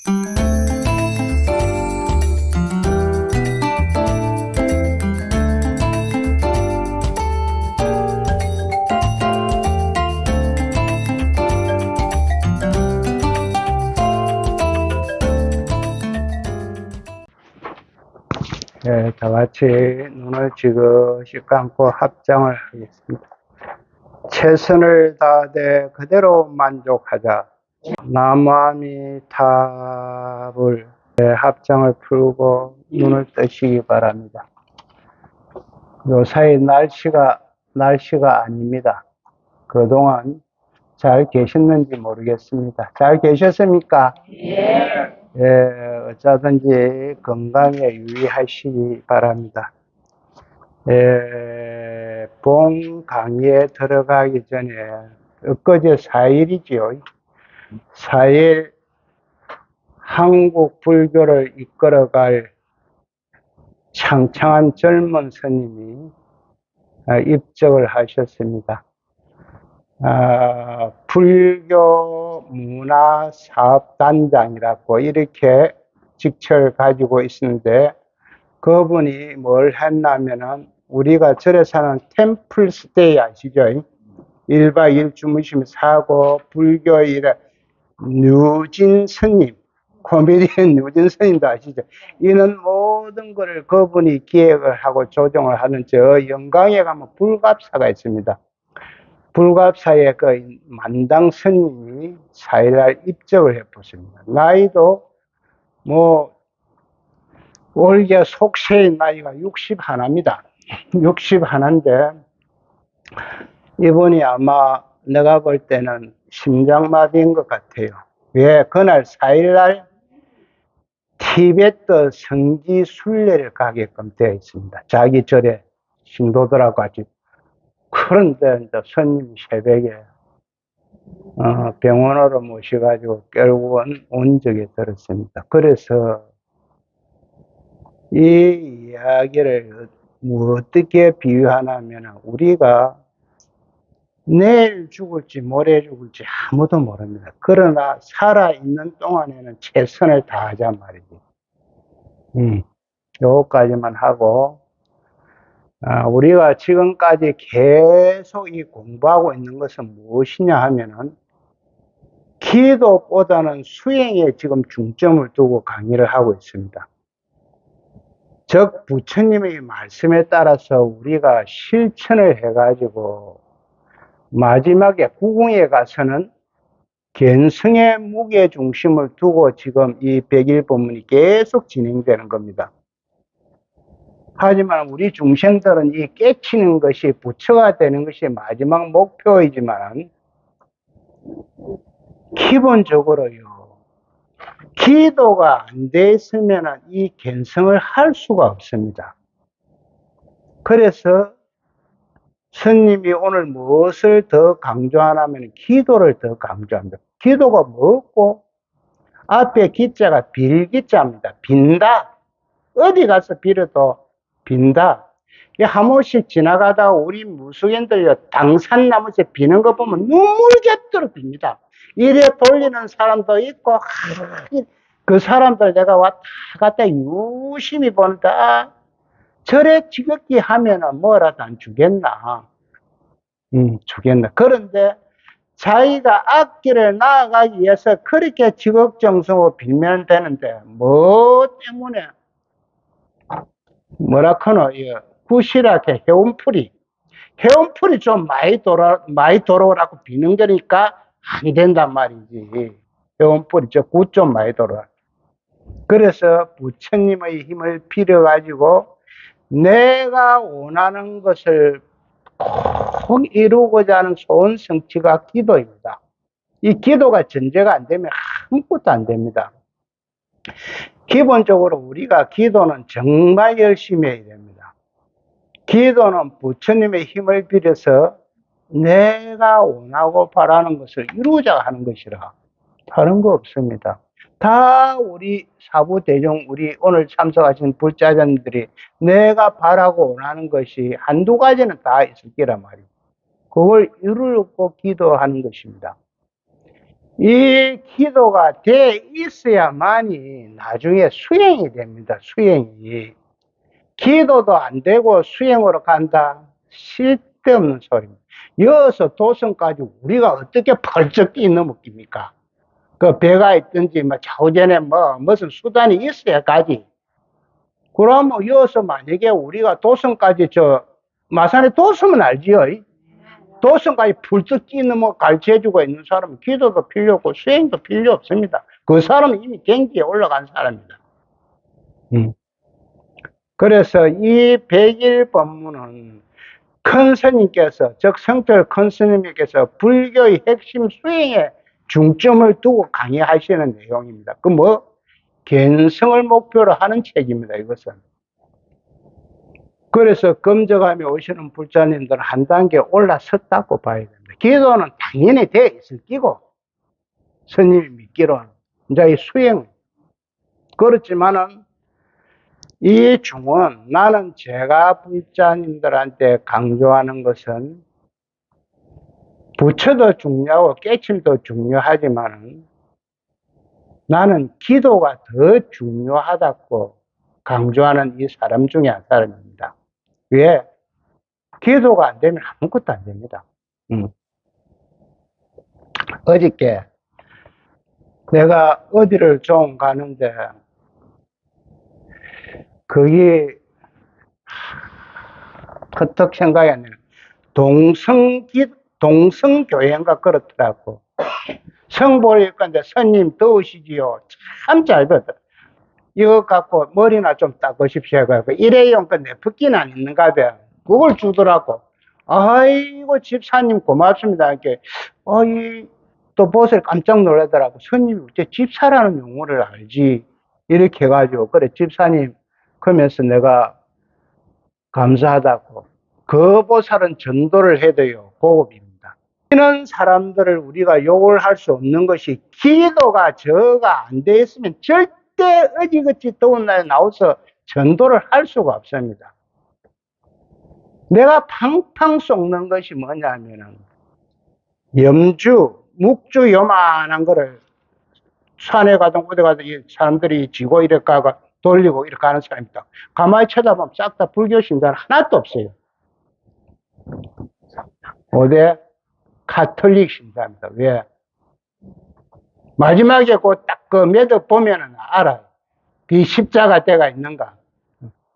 네, 다 같이 눈을 지그시 감고 합장을 하겠습니다. 최선을 다하되 그대로 만족하자. 남아미타불. 합장을 풀고 눈을 뜨시기 바랍니다. 요사이 날씨가 아닙니다. 그동안 잘 계셨는지 모르겠습니다. 잘 계셨습니까? 예. 예, 어쩌든지 건강에 유의하시기 바랍니다. 예, 본 강의에 들어가기 전에 엊그제 4일이지요. 4일 한국 불교를 이끌어갈 창창한 젊은 스님이 입적을 하셨습니다. 불교 문화사업단장이라고 이렇게 직책을 가지고 있는데, 그분이 뭘 했냐면은 우리가 절에서 하는 템플 스테이 아시죠? 1박 2일 주무시면서 하고, 불교일에 뉴진 스님, 코미디언 뉴진 스님도 아시죠? 이런 모든 것을 그분이 기획을 하고 조정을 하는 저 영광에 가면 불갑사가 있습니다. 불갑사의 그 만당 스님이 4일날 입적을 해보십니다. 나이도 올게 속세의 나이가 61입니다. 61인데 이분이 아마 내가 볼 때는 심장마비인 것 같아요. 왜? 그날 4일날 티베트 성지 순례를 가게끔 되어 있습니다. 자기 절에 신도들하고 같이. 그런데 이제 스님 새벽에 병원으로 모셔가지고 결국은 온 적이 들었습니다. 그래서 이 이야기를 어떻게 비유하냐면, 우리가 내일 죽을지 모레 죽을지 아무도 모릅니다. 그러나 살아있는 동안에는 최선을 다하자 말이지. 요거까지만 하고, 우리가 지금까지 계속 이 공부하고 있는 것은 무엇이냐 하면은, 기도보다는 수행에 지금 중점을 두고 강의를 하고 있습니다. 즉 부처님의 말씀에 따라서 우리가 실천을 해가지고 마지막에 구궁에 가서는 견성의 무게 중심을 두고 지금 이 100일 법문이 계속 진행되는 겁니다. 하지만 우리 중생들은 이 깨치는 것이 부처가 되는 것이 마지막 목표이지만, 기본적으로요, 기도가 안 돼 있으면 이 견성을 할 수가 없습니다. 그래서 스님이 오늘 무엇을 더 강조하냐면 기도를 더 강조합니다. 기도가 뭐고? 앞에 기자가 빌기자입니다. 빈다. 어디 가서 빌어도 빈다. 한 번씩 지나가다가 우리 무속인들 당산나무에 비는 거 보면 눈물겹도록 빕니다. 이래 돌리는 사람도 있고, 그 사람들 내가 왔다 갔다 유심히 보는다. 절에 지극히 하면은 뭐라도 안 주겠나? 주겠나? 그런데 자기가 앞길을 나아가기 위해서 그렇게 지극정성으로 빌면 되는데, 뭐 때문에 뭐라카노, 구실하게 해운풀이 좀 많이 돌아오라고 비는 거니까 안 된단 말이지. 해운풀이 굿 좀 많이 돌아와. 그래서 부처님의 힘을 빌어가지고 내가 원하는 것을 꼭 이루고자 하는 소원 성취가 기도입니다. 이 기도가 전제가 안 되면 아무것도 안 됩니다. 기본적으로 우리가 기도는 정말 열심히 해야 됩니다. 기도는 부처님의 힘을 빌어서 내가 원하고 바라는 것을 이루자 하는 것이라 다른 거 없습니다. 다 우리 사부대중, 우리 오늘 참석하신 불자전들이 내가 바라고 원하는 것이 한두 가지는 다 있을 거란 말이에요. 그걸 이루려고 기도하는 것입니다. 이 기도가 돼 있어야만이 나중에 수행이 됩니다. 수행이. 기도도 안 되고 수행으로 간다? 쓸데없는 소리입니다. 여기서 도성까지 우리가 어떻게 펄쩍 뛰어넘깁니까? 그 배가 있든지 뭐 좌우전에 무슨 수단이 있어야 가지. 그러면 여기서 만약에 우리가 도성까지 마산에 도성은 알지요? 도성까지 펄쩍 뛰어넘어 가르쳐주고 있는 사람은 기도도 필요 없고 수행도 필요 없습니다. 그 사람은 이미 경지에 올라간 사람입니다. 그래서 이 100일 법문은 큰 스님께서, 즉 성철 큰 스님께서 불교의 핵심 수행에 중점을 두고 강의하시는 내용입니다. 그 견성을 목표로 하는 책입니다, 이것은. 그래서 검적함에 오시는 불자님들은 한 단계 올라섰다고 봐야 됩니다. 기도는 당연히 돼 있을 끼고, 스님이 믿기로는. 이제 이 수행. 그렇지만은, 이 중은 나는 제가 불자님들한테 강조하는 것은 부처도 중요하고 깨침도 중요하지만 나는 기도가 더 중요하다고 강조하는 이 사람 중에 한 사람입니다. 왜? 기도가 안 되면 아무것도 안 됩니다. 어저께 내가 어디를 좀 가는데 거기 퍼뜩 생각이 안 나요. 동성교회인가 그렇더라고. 성보일 건데 스님 더우시지요. 참 잘 받아. 이거 갖고 머리나 좀 닦으십시오. 해가지고 일회용 건데 붓기는 안 있는가 봐. 그걸 주더라고. 아이고 집사님 고맙습니다. 이렇게 또 보세요. 깜짝 놀라더라고. 스님이 어째 집사라는 용어를 알지. 이렇게 해가지고 그래 집사님 그러면서 내가 감사하다고. 그 보살은 전도를 해도요 고급입니다. 이런 사람들을 우리가 욕을 할 수 없는 것이 기도가 저가 안 돼 있으면 절대 어지같이 더운 날에 나와서 전도를 할 수가 없습니다. 내가 팡팡 쏟는 것이 뭐냐면은 묵주 요만한 거를 산에 가든 어디 가든 사람들이 지고 이렇게 가가 돌리고 이렇게 하는 사람입니다. 가만히 쳐다보면 싹 다 불교 신자는 하나도 없어요. 어디? 가톨릭 신자입니다. 왜? 마지막에 그 매듭 보면은 알아요. 이 십자가 때가 있는가.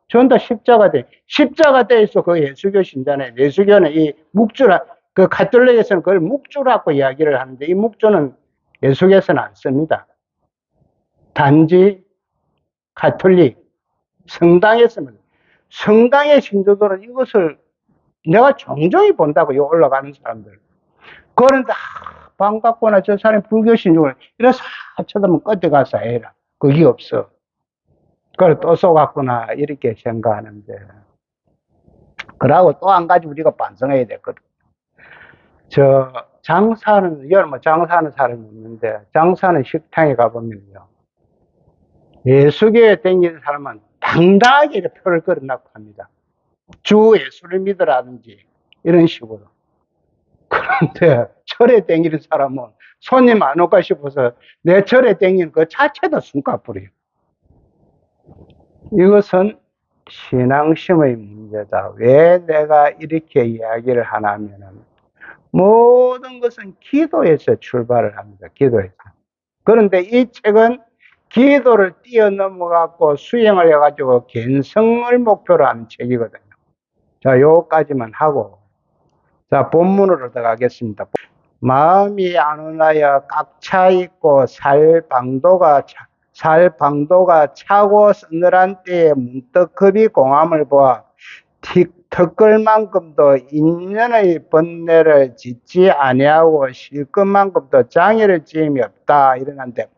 전부 다 십자가 때 있어. 그 예수교 신자네. 예수교는 이 묵주라, 그 가톨릭에서는 그걸 묵주라고 이야기를 하는데 이 묵주는 예수교에서는 안 씁니다. 단지 가톨릭, 성당에서는, 성당의 신도들은 이것을 내가 종종이 본다고요. 올라가는 사람들. 그런데 반갑구나. 저 사람이 불교 신중을 이래서 쳐다보면 끝에 가서 해라. 그게 없어. 그걸 또 쏘갔구나. 이렇게 생각하는데. 그러고 또 한 가지 우리가 반성해야 되거든. 장사하는, 여름 장사하는 사람이 있는데, 장사하는 식당에 가보면요. 예수교에 댕기는 사람은 당당하게 표를 걸어놓고 합니다. 주 예수를 믿으라든지, 이런 식으로. 그런데 절에 댕기는 사람은 손님 안 올까 싶어서 내 절에 댕기는 그 자체도 숨가버려요. 이것은 신앙심의 문제다. 왜 내가 이렇게 이야기를 하냐면은 모든 것은 기도에서 출발을 합니다. 기도에서. 그런데 이 책은 기도를 뛰어넘어 갖고 수행을 해가지고 견성을 목표로 하는 책이거든요. 자, 요까지만 하고 자, 본문으로 들어가겠습니다. 마음이 안 오나여 꽉 차 있고 살 방도가 차고 서늘한 때에 문득 급이 공함을 보아 턱걸만큼도 인연의 번뇌를 짓지 아니하고 실컷만큼도 장애를 지음이 없다 이러는데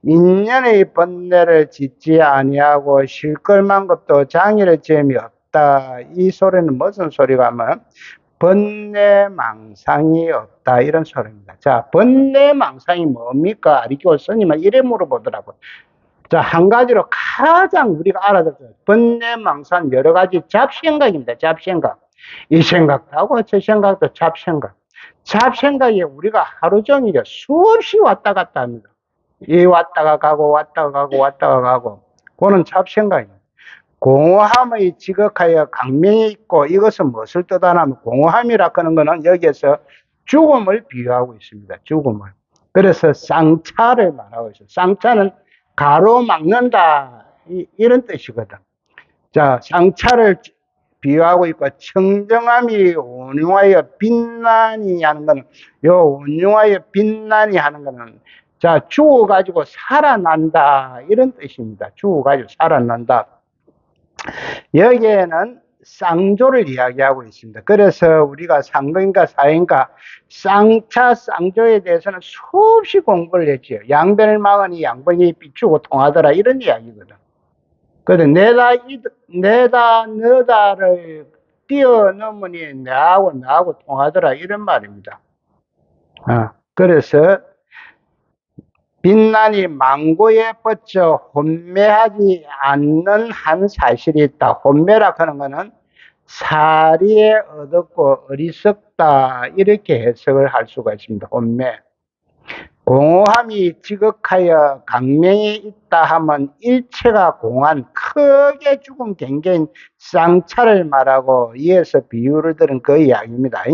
인연의 번뇌를 짓지 아니하고 실컷만큼도 장애를 지음이 없다 이 소리는 무슨 소리가 하면 번뇌망상이 없다 이런 소리입니다. 자, 번뇌망상이 뭡니까? 아리교 스님은 이래 물어보더라고요. 자, 한 가지로 가장 우리가 알아들어요. 번뇌망상 여러 가지 잡생각입니다. 잡생각. 이 생각도 하고 저 생각도 잡생각. 잡생각이 우리가 하루 종일 수없이 왔다 갔다 합니다. 이 왔다가 가고 왔다가 가고 왔다가 가고. 그거는 잡생각입니다. 공허함의 지극하여 강명이 있고 이것은 무엇을 뜻하냐면 공허함이라 하는 것은 여기에서 죽음을 비유하고 있습니다. 죽음을. 그래서 쌍차를 말하고 있어요. 쌍차는 가로막는다 이런 뜻이거든. 자, 쌍차를 비유하고 있고 청정함이 온유하여 빛나니 하는 것은 요 온유하여 빛나니 하는 것은 자 죽어가지고 살아난다 이런 뜻입니다. 죽어가지고 살아난다. 여기에는 쌍조를 이야기하고 있습니다. 그래서 우리가 상근인가 사인가 쌍차 쌍조에 대해서는 수없이 공부를 했지요. 양변을 막으니 양변이 비추고 통하더라 이런 이야기거든. 그래서 내다 너다를 뛰어넘으니 나하고 통하더라 이런 말입니다. 그래서 빛나니 망고에 뻗쳐 혼매하지 않는 한 사실이 있다. 혼매라 하는 것은 사리에 얻었고 어리석다 이렇게 해석을 할 수가 있습니다. 혼매. 공허함이 지극하여 강명이 있다 하면 일체가 공한 크게 죽은 경계인 쌍차를 말하고 이에서 비유를 들은 그 이야기입니다.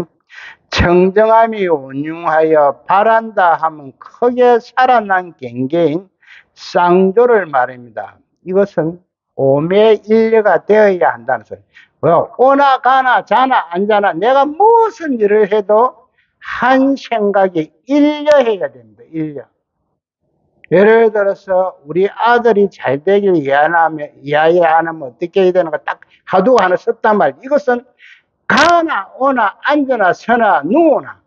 청정함이 온융하여 바란다 하면 크게 살아난 경계인 쌍조를 말합니다. 이것은 오매일려가 되어야 한다는 소리. 오나 가나 자나 앉아나 내가 무슨 일을 해도 한 생각이 일려해야 됩니다. 일려. 예를 들어서 우리 아들이 잘 되길 이야기하면 어떻게 해야 되는가 딱 하두가 하나 썼단 말이에요. 이것은 가나 오나 앉으나 서나 누우나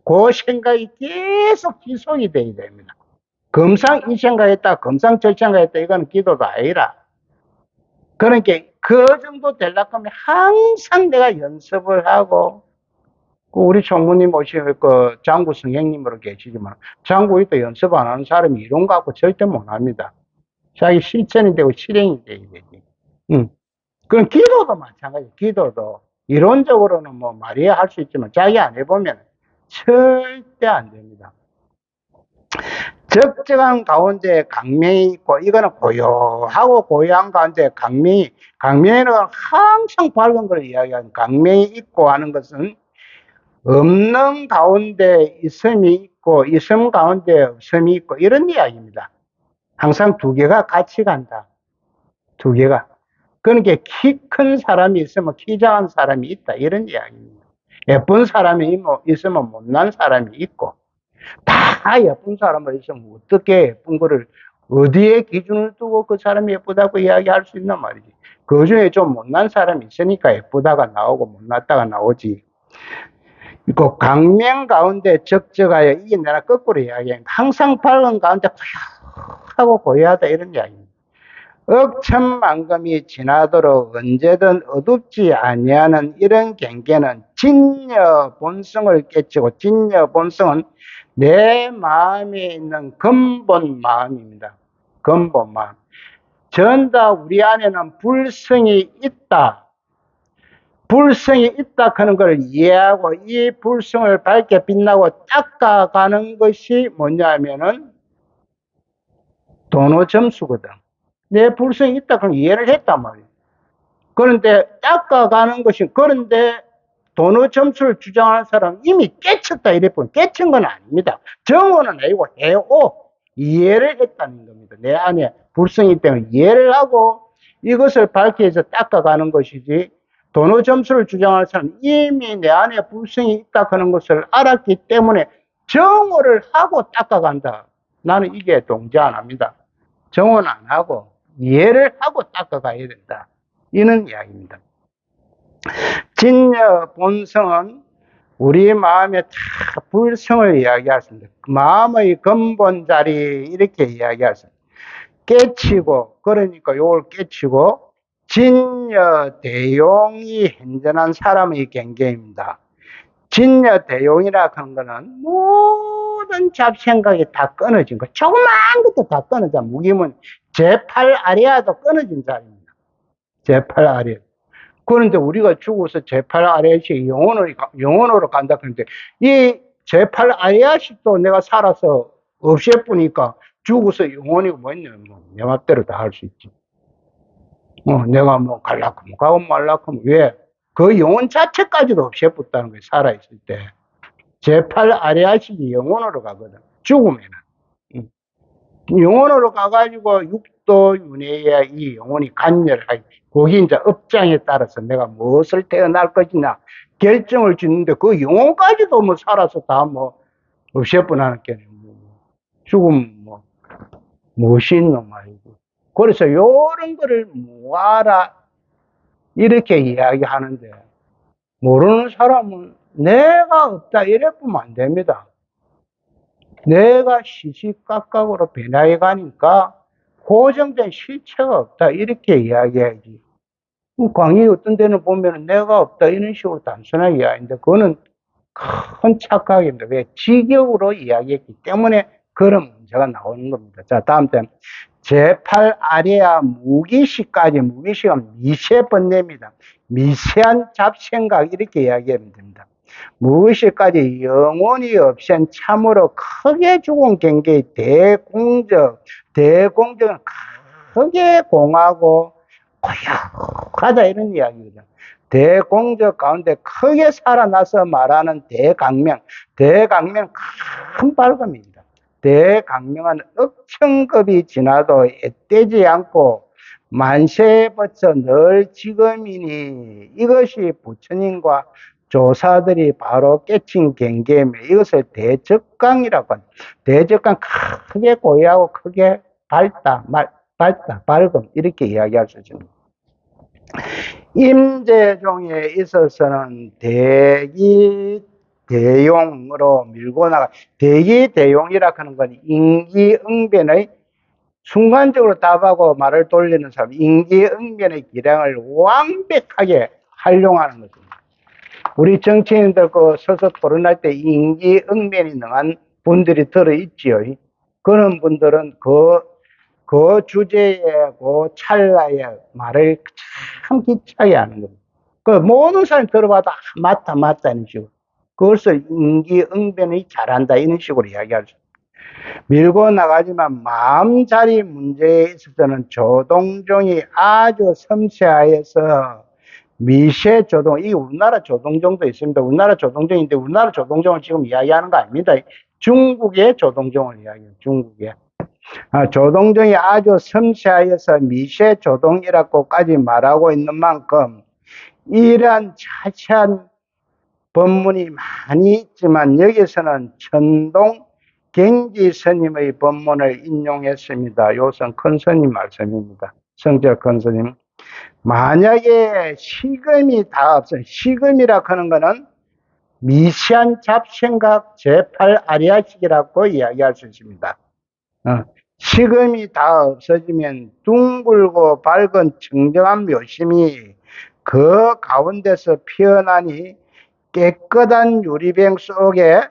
그 생각이 계속 지속이 돼야 됩니다. 금상 이 생각했다 금상 저 생각했다 이거는 기도가 아니라 그러니까 그 정도 되려고 하면 항상 내가 연습을 하고 우리 총무님 오실 그 장구 선생님으로 계시지만 장구에 또 연습 안 하는 사람이 이론 갖고 절대 못 합니다. 자기 실천이 되고 실행이 돼야 되지. 그럼 기도도 마찬가지. 기도도 이론적으로는 뭐 말이야 할 수 있지만 자기 안 해보면 절대 안 됩니다. 적정한 가운데 강명이 있고 이거는 고요하고 고요한 가운데 강명에는 항상 밝은 걸 이야기하는 강명이 있고 하는 것은 없는 가운데 있음이 있고 있음 가운데 없음이 있고 이런 이야기입니다. 항상 두 개가 같이 간다. 두 개가. 그러니까 키 큰 사람이 있으면 키 작은 사람이 있다 이런 이야기입니다. 예쁜 사람이 있으면 못난 사람이 있고 다 예쁜 사람이 있으면 어떻게 예쁜 거를 어디에 기준을 두고 그 사람이 예쁘다고 이야기할 수 있단 말이지. 그 중에 좀 못난 사람이 있으니까 예쁘다가 나오고 못났다가 나오지. 그 강명 가운데 적적하여 이게 내가 거꾸로 이야기해. 항상 밝은 가운데 고요하고 고요하다 이런 이야기입니다. 억천만금이 지나도록 언제든 어둡지 아니하는 이런 경계는 진여 본성을 깨치고 진여 본성은 내 마음에 있는 근본 마음입니다. 근본 마음. 전다 우리 안에는 불성이 있다. 불성이 있다 하는 걸 이해하고 이 불성을 밝게 빛나고 닦아가는 것이 뭐냐면은 도노 점수거든. 내 불성이 있다 그럼 이해를 했단 말이에요. 그런데 닦아가는 것이 그런데 도노 점수를 주장하는 사람은 이미 깨쳤다 이랬고 깨친 건 아닙니다. 정오는 아니고 해오 이해를 했다는 겁니다. 내 안에 불성이 있기 때문에 이해를 하고 이것을 밝게 해서 닦아가는 것이지 도노 점수를 주장하는 사람은 이미 내 안에 불성이 있다 하는 것을 알았기 때문에 정오를 하고 닦아간다. 나는 이게 동조 안 합니다. 정오는 안 하고 이해를 하고 닦아가야 된다. 이런 이야기입니다. 진여 본성은 우리 마음의 다 불성을 이야기할 수 있습니다. 마음의 근본 자리 이렇게 이야기할 수 있습니다. 깨치고 그러니까 요걸 깨치고 진여 대용이 현전한 사람의 경계입니다. 진여 대용이라 하는 것은 모든 잡생각이 다 끊어진 거. 조그만 것도 다 끊어져. 무기문 제8 아리아도 끊어진 자리입니다. 제8 아리아. 그런데 우리가 죽어서 제8 아리아식 영혼으로 간다 그러는데, 이 제8 아리아식도 내가 살아서 없애보니까 죽어서 영혼이고 뭐냐, 내 맘대로 다 할 수 있지. 내가 뭐 갈라크면 가고 말라크면 왜? 그 영혼 자체까지도 없애봤다는 거예요, 살아있을 때. 제8 아리아식이 영혼으로 가거든, 죽으면은. 영혼으로 가가지고 육도 윤회에 이 영혼이 간절하게, 거기 이제 업장에 따라서 내가 무엇을 태어날 것이냐 결정을 짓는데, 그 영혼까지도 뭐 살아서 다 뭐 없애버리는 게 죽음 뭐 무엇이 있노 말이고. 그래서 요런 거를 모아라 이렇게 이야기하는데, 모르는 사람은 내가 없다 이래 보면 안 됩니다. 내가 시시각각으로 변화해 가니까 고정된 실체가 없다 이렇게 이야기해야지. 광희 어떤 데는 보면 내가 없다 이런 식으로 단순하게 이야기하는데, 그거는 큰 착각입니다. 왜? 직역으로 이야기했기 때문에 그런 문제가 나오는 겁니다. 자, 다음 장. 제8 아래야 무기식까지, 무기식은 미세 번뇌입니다. 미세한 잡생각 이렇게 이야기하면 됩니다. 무의식까지 영원히 없앤 참으로 크게 죽은 경계의 대공적, 대공적은 크게 공하고 고요하다 이런 이야기거든. 대공적 가운데 크게 살아나서 말하는 대강명, 대강명 큰 밝음입니다. 대강명은 억천급이 지나도 앳되지 않고 만세에 버쳐 늘 지금이니, 이것이 부처님과 조사들이 바로 깨친 경계이며, 이것을 대적강이라고 합니다. 대적강, 크게 고요하고 크게 밝다, 밝음 이렇게 이야기할 수 있습니다. 임재종에 있어서는 대기대용으로 밀고 나가. 대기대용이라 하는 건 인기응변의, 순간적으로 답하고 말을 돌리는 사람, 인기응변의 기량을 완벽하게 활용하는 것입니다. 우리 정치인들 서서 토론할 때 인기응변이 능한 분들이 들어있지요. 그런 분들은 그 주제에, 그 찰나에 말을 참 기차게 하는 겁니다. 모든 사람이 들어봐도 맞다, 이런 식으로. 그것을 인기응변이 잘한다, 이런 식으로 이야기할 수 있습니다. 밀고 나가지만 마음자리 문제에 있어서는 조동종이 아주 섬세하여서 미세조동, 이 우리나라 조동종도 있습니다. 우리나라 조동종인데, 우리나라 조동종을 지금 이야기하는 거 아닙니다. 중국의 조동종을 이야기해요, 중국의. 조동종이 아주 섬세하여서 미세조동이라고까지 말하고 있는 만큼, 이러한 자세한 법문이 많이 있지만, 여기서는 천동 갱지 스님의 법문을 인용했습니다. 요선 큰 스님 말씀입니다. 성철 큰 스님. 만약에 식음이 다 없어요. 식음이라 하는 것은 미세한 잡생각 제8 아리아식이라고 이야기할 수 있습니다. 식음이 다 없어지면 둥글고 밝은 청정한 묘심이 그 가운데서 피어나니, 깨끗한 유리병 속에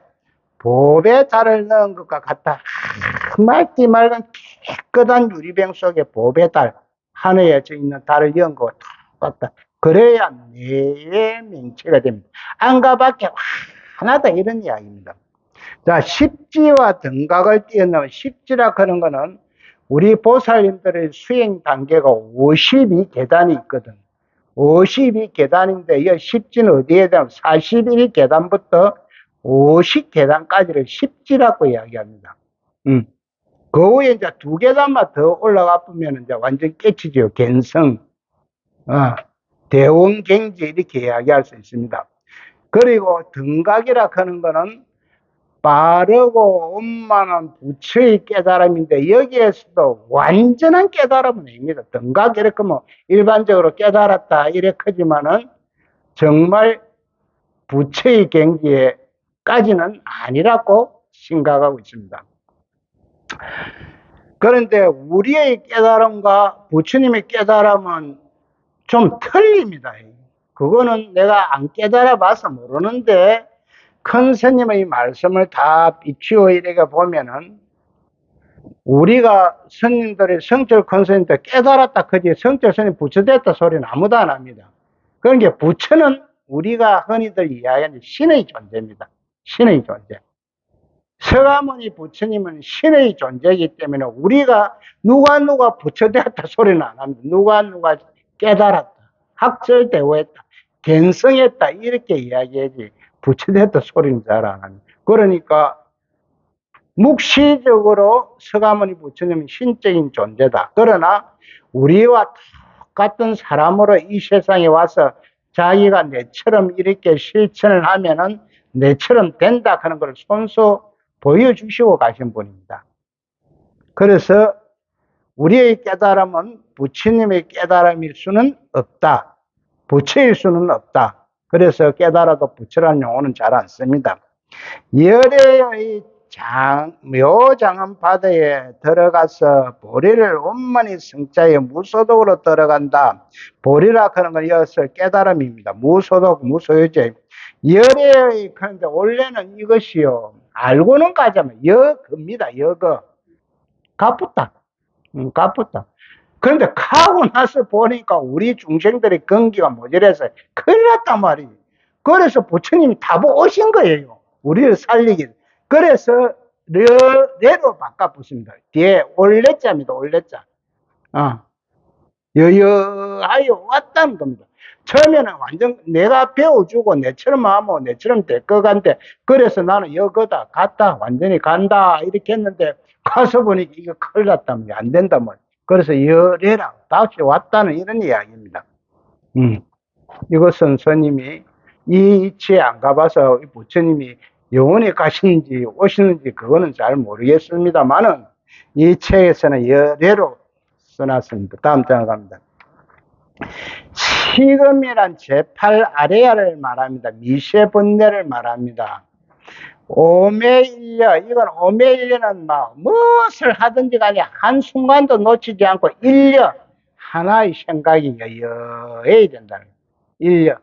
보배 달을 넣은 것과 같다. 맑디 맑은 깨끗한 유리병 속에 보배 달, 하늘에 져 있는 달을 넣은 것과 똑같다. 그래야 내 명체가 됩니다. 안과 밖에 하나다, 이런 이야기입니다. 자, 십지와 등각을 뛰어넘은, 십지라 하는 것은 우리 보살님들의 수행 단계가 52계단이 있거든. 52계단인데, 이 십지는 어디에 대한 41계단부터 50계단까지를 십지라고 이야기합니다. 그 후에 이제 2계단만 더 올라가 보면 이제 완전 깨치죠. 갠성, 대원갱지 이렇게 이야기할 수 있습니다. 그리고 등각이라 하는 거는 빠르고 원만한 부처의 깨달음인데, 여기에서도 완전한 깨달음은 아닙니다. 등각 이렇게 뭐 일반적으로 깨달았다 이렇게 하지만은 정말 부처의 경지에까지는 아니라고 생각하고 있습니다. 그런데 우리의 깨달음과 부처님의 깨달음은 좀 틀립니다. 그거는 내가 안 깨달아 봐서 모르는데, 큰 스님의 말씀을 다 비추어 이렇게 보면은, 우리가 스님들이 성철 큰 스님들 깨달았다 그지, 성철 스님 부처됐다 소리는 아무도 안 합니다. 그러니까 부처는 우리가 흔히들 이야기하는 신의 존재입니다. 신의 존재. 서가모니 부처님은 신의 존재이기 때문에 우리가 누가 부처되었다 소리는 안 합니다. 누가 깨달았다, 학설대오했다, 견성했다 이렇게 이야기하지 부처되었다 소리는 잘 안 합니다. 그러니까 묵시적으로 서가모니 부처님은 신적인 존재다. 그러나 우리와 똑같은 사람으로 이 세상에 와서 자기가 내처럼 이렇게 실천을 하면은 내처럼 된다 하는 걸 손수 보여주시고 가신 분입니다. 그래서 우리의 깨달음은 부처님의 깨달음일 수는 없다. 부처일 수는 없다. 그래서 깨달아도 부처라는 용어는 잘 안 씁니다. 열애의 묘장엄 바다에 들어가서 보리를 온전히 성자에 무소독으로 들어간다. 보리라 하는 건 여기서 깨달음입니다. 무소독, 무소유죄. 열애의, 그런데 원래는 이것이요, 알고는 가자면 여겁니다. 여거. 가쁘다. 가쁘다. 그런데 가고 나서 보니까 우리 중생들의 건기가 모자라서 큰일 났단 말이에요. 그래서 부처님이 답을 오신 거예요. 우리를 살리기. 그래서 려로 바꿔붙습니다. 뒤에 올레자입니다. 올레자. 여여하여 왔다는 겁니다. 처음에는 완전 내가 배워주고 내처럼 하면 내처럼 될 것 같은데, 그래서 나는 여거다, 갔다, 완전히 간다 이렇게 했는데 가서 보니까 이거 큰일 났다면 안 된다면, 그래서 여래라, 다시 왔다는 이런 이야기입니다. 이것은 스님이 이 이치에 안 가봐서 부처님이 영원히 가시는지 오시는지 그거는 잘 모르겠습니다만은 이 책에서는 여래로 써놨습니다. 다음 장 갑니다. 시금이란 제8 아레야를 말합니다. 미세번뇌를 말합니다. 오매일려, 이건 오매일려는 막 무엇을 하든지 간에 한순간도 놓치지 않고 일려, 하나의 생각이 여여해야 된다는 거예요. 일려,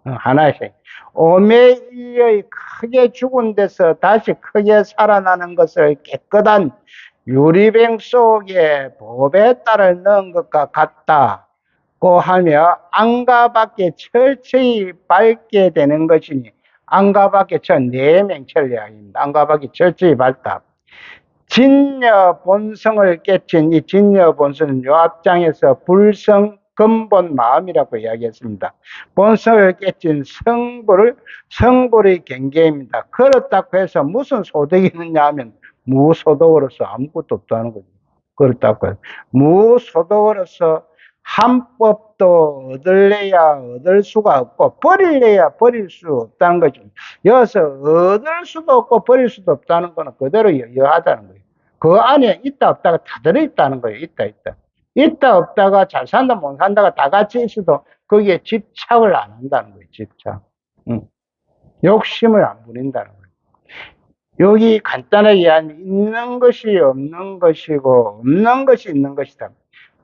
하나의 생각. 오매일려의 크게 죽은 데서 다시 크게 살아나는 것을 깨끗한 유리병 속에 보배따를 넣은 것과 같다고 하며 안과 밖에 철저히 밝게 되는 것이니, 안과 밖에 네 맹철 이야기입니다. 안과 밖에 철저히 밝다. 진여 본성을 깨친 이 진여 본성은 요 앞장에서 불성 근본 마음이라고 이야기했습니다. 본성을 깨친 성불의 경계입니다. 그렇다고 해서 무슨 소득이 있느냐 하면 무소득으로서 아무것도 없다는 거죠. 그렇다고 해서 무소득으로서 한 법도 얻을래야 얻을 수가 없고 버릴래야 버릴 수 없다는 거죠. 여기서 얻을 수도 없고 버릴 수도 없다는 거는 그대로 여하다는 거예요. 그 안에 있다 없다가 다 들어있다는 거예요. 있다 없다가 잘 산다 못 산다가 다 같이 있어도 거기에 집착을 안 한다는 거예요. 집착. 욕심을 안 부린다는 거예요. 여기 간단하게 이해하면 있는 것이 없는 것이고 없는 것이 있는 것이다.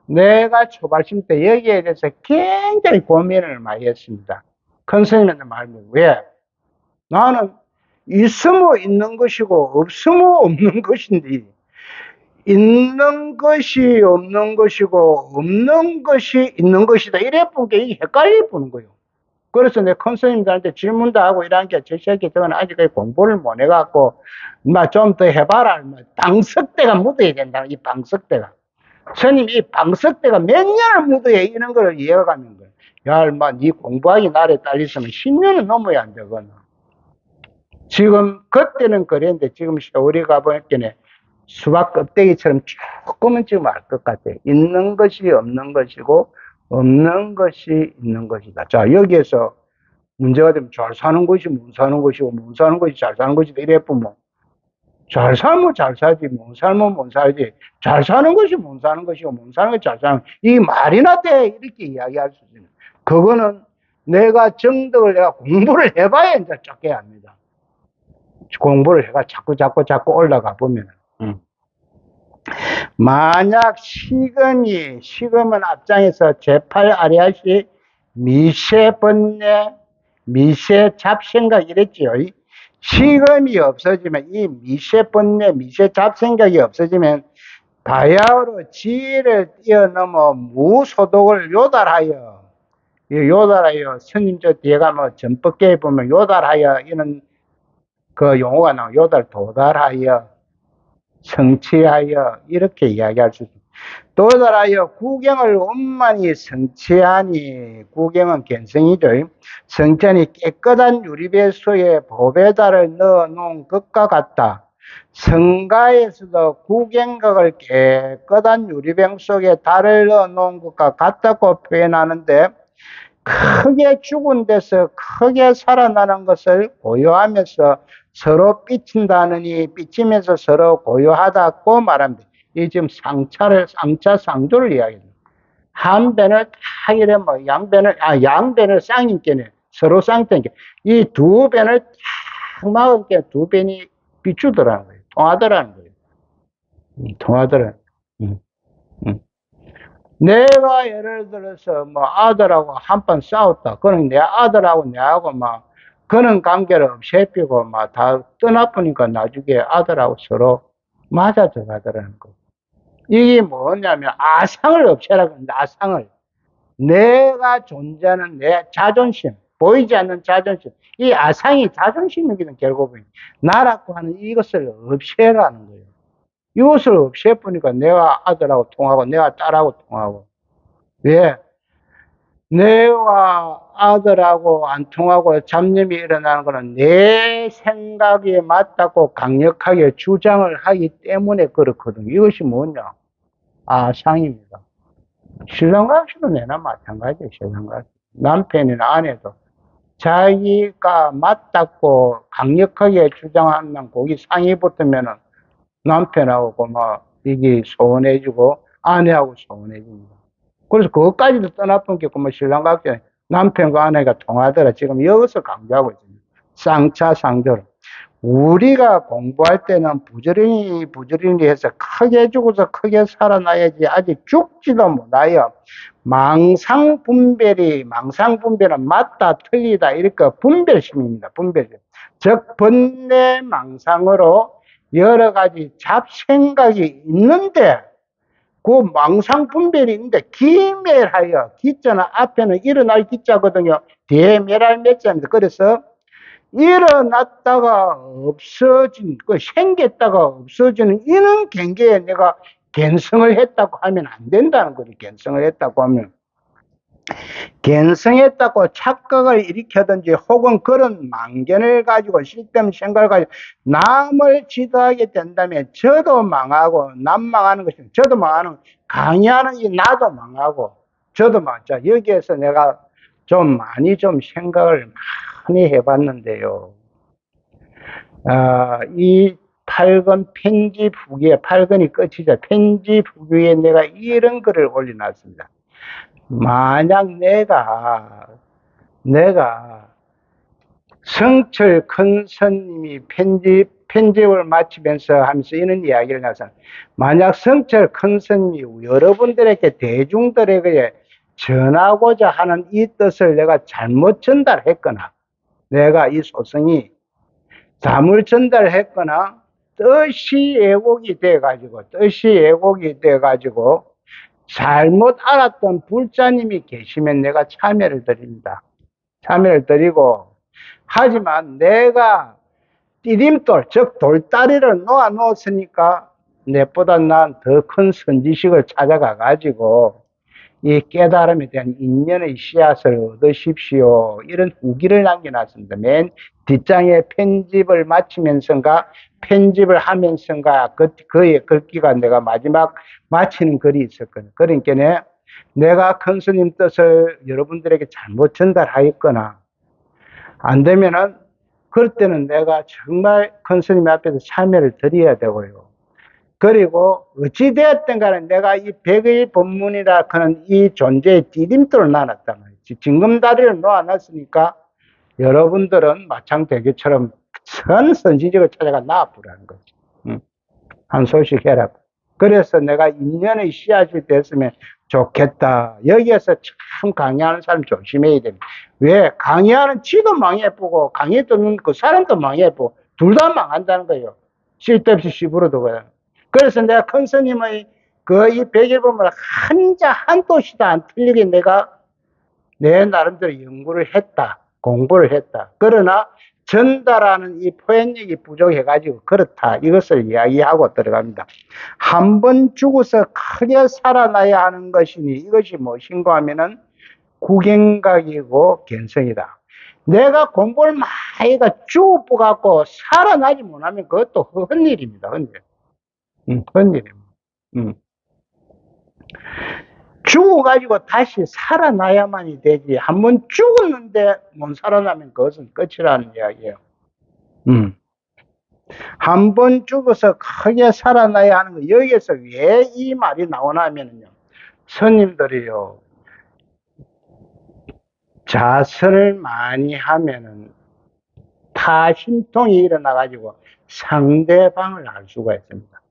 내가 초발심 때 여기에 대해서 굉장히 고민을 많이 했습니다. 큰 스님한테 말합니다. 왜? 나는 있으면 있는 것이고 없으면 없는 것인데, 있는 것이 없는 것이고 없는 것이 있는 것이다 이래 보니까 이게 헷갈려 보는 거예요. 그래서 내 큰 스님들한테 질문도 하고 이러니까 저 새끼 저건 아직까지 공부를 못 해갖고 좀 더 해봐라. 방석대가 묻어야 된다. 이 방석대가. 스님 이 방석대가 몇 년을 묻어야 이런 걸 이해가는 거예요. 야, 인마, 니 공부하기 날에 딸렸으면 10년은 넘어야 안 되거든. 지금, 그때는 그랬는데 지금 세월이 가보니까 수박 껍데기처럼 조금은 지금 알 것 같아요. 있는 것이 없는 것이고, 없는 것이 있는 것이다. 자, 여기에서 문제가 되면 잘 사는 것이 못 사는 것이고, 못 사는 것이 잘 사는 것이다. 이래 보면, 잘 살면 잘 살지, 못 살면 못 살지. 잘 사는 것이 못 사는 것이고, 못 사는 것이 잘 사는 것이. 이게 말이나 돼. 이렇게 이야기할 수 있는. 그거는 내가 정덕을 내가 공부를 해봐야 이제 쫓겨야 합니다. 공부를 해가 자꾸 올라가 보면. 만약 시금은 앞장에서 제8 아리아시 미세번뇌, 미세 잡생각 이랬지요. 시금이 없어지면 이 미세번뇌, 미세잡생각이 없어지면 바야흐로 지혜를 뛰어넘어 무소독을 요달하여 요달하여, 스님 저 뒤에 가면 전법계에 보면 요달하여 이런 그 용어가 나와. 요달 도달하여, 성취하여, 이렇게 이야기할 수 있습니다. 도달하여 구경을 원만히 성취하니, 구경은 견성이죠. 성취하니 깨끗한 유리배수에 보배달을 넣어 놓은 것과 같다. 성가에서도 구경각을 깨끗한 유리병 속에 달을 넣어 놓은 것과 같다고 표현하는데, 크게 죽은 데서 크게 살아나는 것을 고요하면서 서로 삐친다느니 삐치면서 서로 고요하다고 말합니다. 이 지금 쌍차 쌍조를 이야기합니다. 한 변을 딱 이래 뭐 양변을 쌍인께네 서로 쌍태니까 이 두 변을 딱 막은 게 두 변이 비추더라는 거예요. 통하더라는 거예요. 통하더라. 내가 예를 들어서 뭐 아들하고 한판 싸웠다. 그는 내 아들하고 내하고 막 그런 관계를 없애피고 막 다 떠나보니까 나중에 아들하고 서로 맞아 들어가더라는 거. 이게 뭐냐면 아상을 없애라고 합니다. 아상을. 내가 존재하는 내 자존심, 보이지 않는 자존심. 이 아상이 자존심이거든, 결국은. 나라고 하는 이것을 없애라는 거예요. 이것을 없애보니까 내가 아들하고 통하고 내가 딸하고 통하고. 왜? 내와 아들하고 안 통하고 잡념이 일어나는 것은 내 생각이 맞다고 강력하게 주장을 하기 때문에 그렇거든요. 이것이 뭐냐? 아상입니다. 신랑과 씨도 내나 마찬가지예요. 신랑과 남편이나 아내도 자기가 맞다고 강력하게 주장하는 거기 상이 붙으면은 남편하고 막 이게 소원해지고 아내하고 소원해집니다. 그래서 그것까지도 떠나쁜 게 뭐 신랑과 남편과 아내가 통하더라. 지금 여기서 강조하고 있습니다. 쌍차 쌍조로. 우리가 공부할 때는 부지런히 해서 크게 죽어서 크게 살아나야지 아직 죽지도 못하여 망상분별은 맞다 틀리다 이렇게 분별심입니다. 분별심. 즉 번뇌 망상으로 여러 가지 잡생각이 있는데 그 망상분별이 있는데 기멸하여 기자는 앞에는 일어날 기자거든요. 뒤에 멸할 멸자입니다. 그래서 일어났다가 없어진, 생겼다가 없어지는 이런 경계에 내가 견성을 했다고 하면 안 된다는 거죠. 견성을 했다고 하면. 견성했다고 착각을 일으켜든지 혹은 그런 망견을 가지고 쓸데없는 생각을 가지고 남을 지도하게 된다면 저도 망하고 남 망하는 것이 저도 망하는 강의하는 이 나도 망하고 저도 망하죠. 여기에서 내가 좀 많이 좀 생각을 많이 해봤는데요. 이 8권 편집 후기에 8권이 끝이죠. 편집 후기에 내가 이런 글을 올려놨습니다. 만약 내가 성철 큰 스님이 편집을 마치면서 하면서 이런 이야기를 나서 만약 성철 큰 스님이 여러분들에게 대중들에게 전하고자 하는 이 뜻을 내가 잘못 전달했거나 내가 이 소성이 잘못 전달했거나 뜻이 왜곡이 돼가지고 잘못 알았던 불자님이 계시면 내가 참여를 드립니다. 참여를 드리고 하지만 내가 디딤돌 즉 돌다리를 놓아 놓았으니까 내보다 난 더 큰 선지식을 찾아가 가지고 이 깨달음에 대한 인연의 씨앗을 얻으십시오. 이런 후기를 남겨놨습니다. 맨 뒷장에 편집을 마치면서인가 편집을 하면서인가 그의 글귀가 내가 마지막 마치는 글이 있었거든요. 그러니까 내가 큰 스님 뜻을 여러분들에게 잘못 전달하였거나 안 되면은 그럴 때는 내가 정말 큰 스님 앞에서 참여를 드려야 되고요. 그리고 어찌되었든 간에 내가 이 백의 법문이라 하는 이 존재의 디딤돌을 놔놨단 말이지. 징검다리를 놓아놨으니까 여러분들은 마창대교처럼 선지식을 찾아가 나아보라는 거지. 한 소식 해라. 그래서 내가 인연의 씨앗이 됐으면 좋겠다. 여기에서 참 강의하는 사람 조심해야 됩니다. 왜? 강의하는 지도 망해보고 강의 듣는 그 사람도 망해보고 둘 다 망한다는 거예요. 쓸데없이 시부러도 그래. 그래서 내가 큰 스님의 그 이 백일법문을 한자 한 도시도 안 틀리게 내가 내 나름대로 연구를 했다. 공부를 했다. 그러나 전달하는 이 표현력이 부족해가지고 그렇다. 이것을 이야기하고 들어갑니다. 한 번 죽어서 크게 살아나야 하는 것이니 이것이 무엇인가 하면은 구경각이고 견성이다. 내가 공부를 많이 해가 죽어갖고 살아나지 못하면 그것도 헛일입니다. 헛일. 헛일입니다. 죽어가지고 다시 살아나야만이 되지. 한번 죽었는데 못 살아나면 그것은 끝이라는 이야기예요. 한 번 죽어서 크게 살아나야 하는 거. 여기에서 왜 이 말이 나오나 하면요. 스님들이요. 자설을 많이 하면은 타심통이 일어나가지고 상대방을 알 수가 있습니다.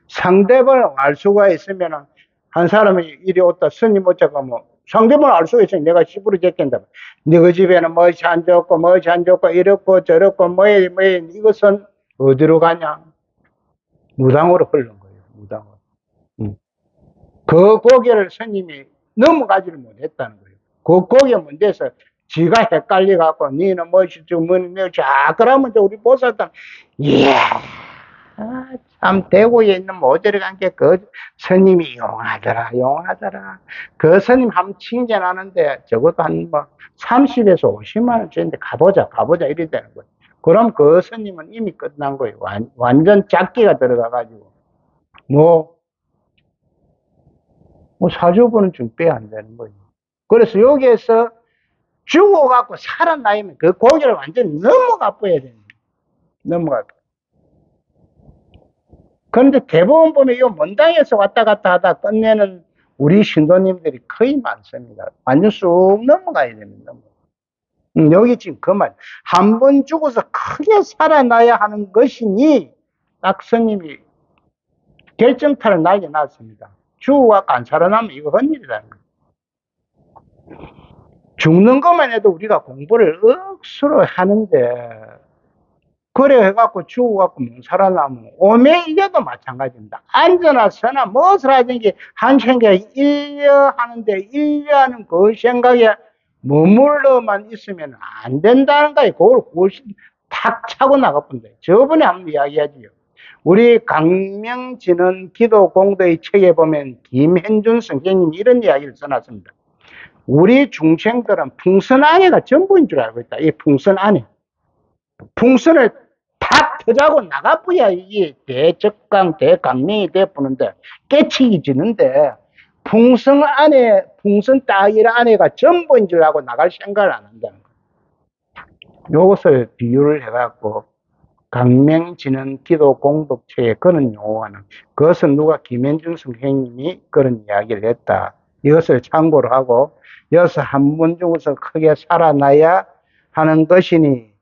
상대방을 알 수가 있으면은 한 사람이 이리 왔다 스님 오자가 뭐 상대방을 알 수가 있으니 내가 시부를 제낀다. 너희 집에는 무엇이 안 좋고 무엇이 안 좋고 이렇고 저렇고 뭐에 이것은 어디로 가냐? 무당으로 흐르는 거예요. 무당으로. 그 고개를 스님이 넘어가지를 못했다는 거예요. 그 고개 문제에서 지가 헷갈려 갖고 니는 무엇이지 뭐니 자 그러면 우리 보살단 이야 참 대구에 있는 모델을 간게 그 스님이 용하더라. 그 스님 한번 칭찬하는데 적어도 한 뭐 30에서 50만 원짜리인데 가보자 이래 되는 거예요. 그럼 그 스님은 이미 끝난 거예요. 완전 작기가 들어가가지고 뭐 사주보는 좀 빼야 안 되는 거예요. 그래서 여기에서 죽어갖고 살아나면 그 고개를 완전히 넘어가 버려야 됩니다. 그런데 대부분 보면 이 문당에서 왔다 갔다 하다 끝내는 우리 신도님들이 거의 많습니다. 완전 쑥 넘어가야 됩니다. 여기 지금 그 말. 한 번 죽어서 크게 살아나야 하는 것이니 딱 스님이 결정타를 날려놨습니다. 죽어갖고 안 살아나면 이거 헛일이라는 거예요. 죽는 것만 해도 우리가 공부를 억수로 하는데 그래 해갖고 죽어갖고 못 살아나면 오매일려도 마찬가지입니다. 앉아나 서나 무엇을 하든지 한 생각에 일려하는데 일려하는 그 생각에 머물러만 있으면 안 된다는 거예요. 그걸 훨씬 탁 차고 나가본다. 저번에 한번 이야기하지요. 우리 강명진은 기도 공도의 책에 보면 김현준 선생님이 이런 이야기를 써놨습니다. 우리 중생들은 풍선 안에가 전부인 줄 알고 있다. 이 풍선 안에. 풍선을 탁 터자고 나가봐야 이게 대적강, 대강명이 돼보는데 깨치기 지는데 풍선 안에, 풍선 따귀 안에가 전부인 줄 알고 나갈 생각을 안 한다는 거예요. 이것을 비유를 해갖고 강명지는 기도 공덕체에 그런 용어는 그것은 누가 김현준 선생님이 그런 이야기를 했다. 이것을 참고로 하고 여기서 한 번 죽어서 크게 살아나야 하는 것이니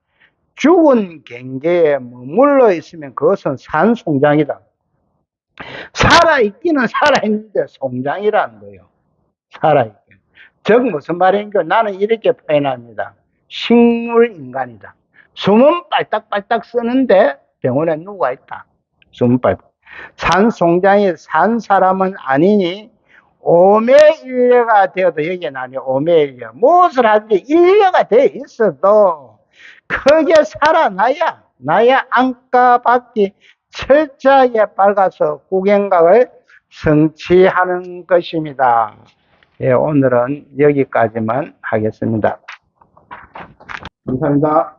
죽은 경계에 머물러 있으면 그것은 산송장이다. 살아있기는 살아있는데 송장이라는 거예요. 살아있기. 즉 무슨 말인가? 나는 이렇게 표현합니다. 식물인간이다. 숨은 빨딱빨딱 쓰는데 병원에 누가 있다. 숨은 빨딱. 산송장이 산 사람은 아니니 오매일려가 되어도 여기는 아니요. 오매일려. 무엇을 하든지 일려가 되어 있어도 크게 살아나야 나야 안가밖에 철저하게 밝아서 구경각을 성취하는 것입니다. 예, 오늘은 여기까지만 하겠습니다. 감사합니다.